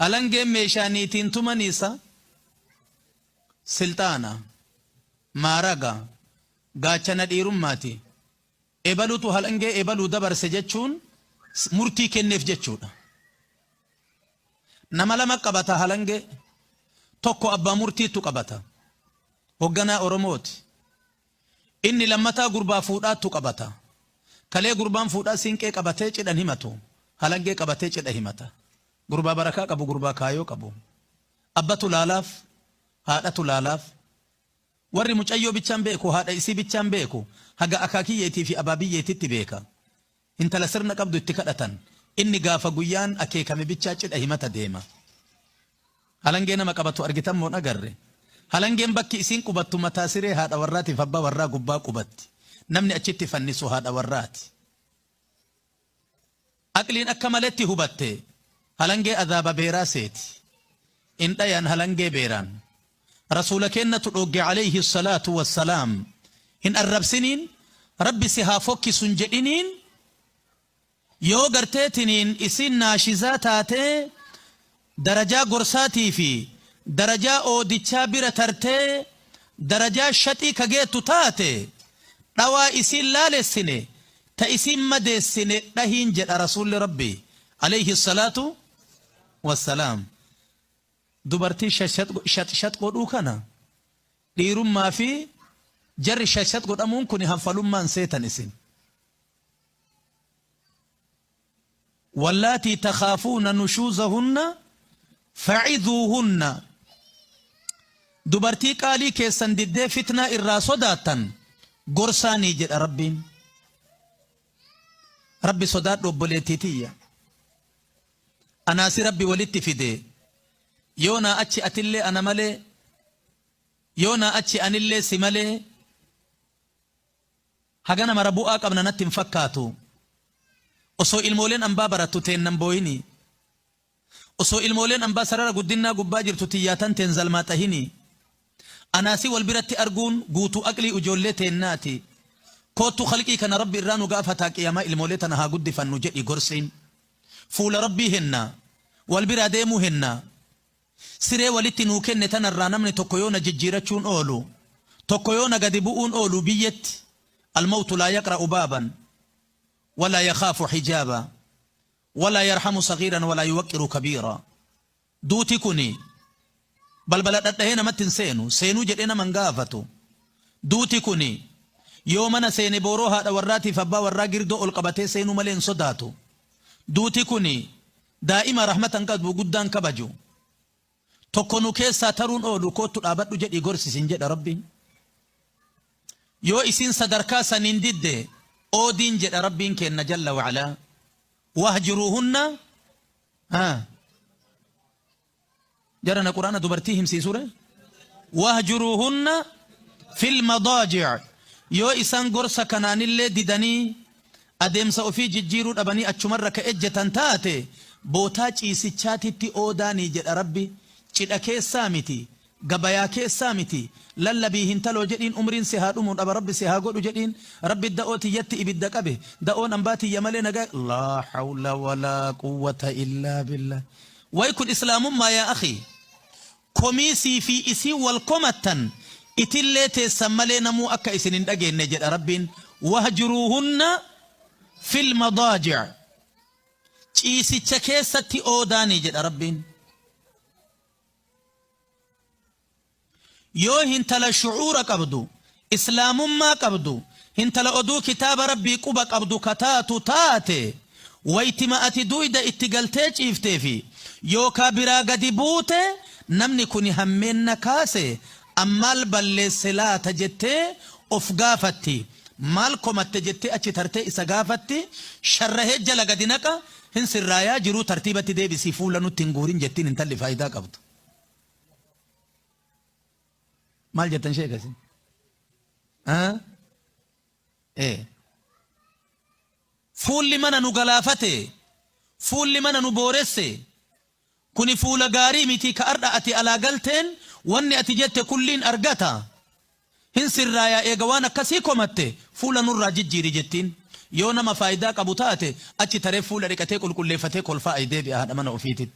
Alange meeshanii tintumanisa siltaana maaraga gaachana dhiirummaati. Ebalutu halange ebaluu dabarse jechuun murtii kenneef jechuudha. Nama lama qabata halange tokko abbaa murtiitu qabata. Hogganaa Oromooti. Inni lammataa gurbaa fuudhaatu qabata. Kalee gurbaan fuudhaa siinqee qabatee cidhan himatu. Halangee qabatee cidha himata. Gurbaa barakaa qabu gurbaa kaayoo qabu. Abbatu laalaaf haadhatu laalaaf. Warri mucayyoo bichaan beeku haadha isii bichaan beeku haga akaakiyyeetii fi abaabiyyeetitti beeka. Intala sirna qabdu itti kadhatan. Inni gaafa guyyaan akeekame bichaa cidha himata deema. Halangee nama qabatu argitan moo agarre. Halangeen bakki isiin qubattu mataa siree haadha warraatiif abbaa warraa gubbaa qubatti. Namni achitti fannisu haadha warraati. Aqliin akka maletti hubatte halangee azaaba beeraa seeti. In dhayaan halangee beeraan. Rasuula kennatu dhogge alayhi salaatu wassalaam. Hin arrabsiniin rabbi si haa fokkisun jedhiniin yoo garteetiniin isin naashizaa taatee darajaa gorsaatii fi darajaa oodichaa bira tartee darajaa shaxii kageettu taate dhawaa isin laalessine ta isin madeessine dhahiin jedha rasuulli rabbi alayhi salaatu wassalaam. Dubartii shat godhuu kana dhiirummaa fi jarri shat godhamuun kun hanfalummaan seetan isin. واللاتي تخافون نشوزهن فعذوهن. دبرتي قالي كيسن دي فتنة الراسوداتا قرصاني جد ربي صدات ربوليتيتية أنا سي ربي ولدت في دي يونا أتشي أتلي أنا ملي يونا أتشي أنلي سملي هغانا مربوءاك أبنا نتم فكاتو osoo ilmooleen ambaa barattu teen nan booyini. Osoo ilmooleen ambaa sarara guddinaa gubbaa jirtu xiyyaatan teen zalmaa tahini. Anaasi wal biratti arguun guutuu aqlii ijoollee teennaati. Kootu khalqii kana rabbi irraa nu gaafataa qiyamaa ilmoolee tana haa guddifannu jedhi gorsiin. Fuula rabbii henna. Wal biraa deemuu henna. Siree walitti nuu kenne tanarraa namni tokko yoo na jijjiirachuun oolu. Tokko yoo na gadi bu'uun oolu biyyetti. Almawtu laa yaqra'u baaban. ولا يخاف حجابا ولا يرحم صغيرا ولا يوقر كبيرا. دوتي كوني بلبلت أدهينا ما تنسينو سينو جدنا من قافتو. دوتي كوني يومنا سيني بوروها دوراتي فبا والراقر دو القبتي سينو ملين صداتو. دوتي كوني دائما رحمة قد وقدان كبجو. تكونو كيسا ترون أولو كوتو الأبد جد إغرسي سنجد ربي. يو إسين صدركا سنين دي أودين جد ربين كن جل وعلا واهجروهن جرنا قرآن دبرتيهم سي سورة واهجروهن في المضاجع يو إسان قرصة كنان اللي ددني أدم سوفي ججيرو أبني أتشمر كأجة تاتي بوتاج إيسيشاتي تي أوداني جد ربي جد أكي سامتي قبايا كي سامتي للبي هنتلو جدين أمرين سهادو من أبا ربي سهاقود جدين ربي الدعوتي يتي إبدك أبي دعون أنباتي يمالين لا حول ولا قوة إلا بالله. ويكون إسلام ما يا أخي كوميسي في إسي والكومتن إتلي تسمالين مو أكا إسنين أجين نجد ربين وهجروهن في المضاجع إيسي تشكيستي أوداني جد ربين. يو هنتلا شعور قبضو إسلام ما قبضو هنتلا أدو كتاب ربي قبا قبضو كتاتو تاتي ويتما أتدويدا اتقلتيج إفتفي يو كابرا قدي بوتي نمني كوني همين نكاسي أمال بلي سلا تجتي أفقافتي مالكم التجتي أچي ترتي إسقافتي شره جل قدي نكا هنسر رايا جرو ترتيبتي دي بسيفو لنو تنقورين جتين انتالي فايدا قبضو. مال جتن شيء كذي إيه فول لمن نقلافته فول لمن نبورسه كوني فول غاري متي كأرد أتي على قلتين واني أتجت كلين أرجتا هنسر رايا إيجوانا كسيكو متى فول نور جيري جتين يونا ما فايدة كبوتاته أتي ترى فول ركتة كل فتة كل فايدة بأحد من أوفيت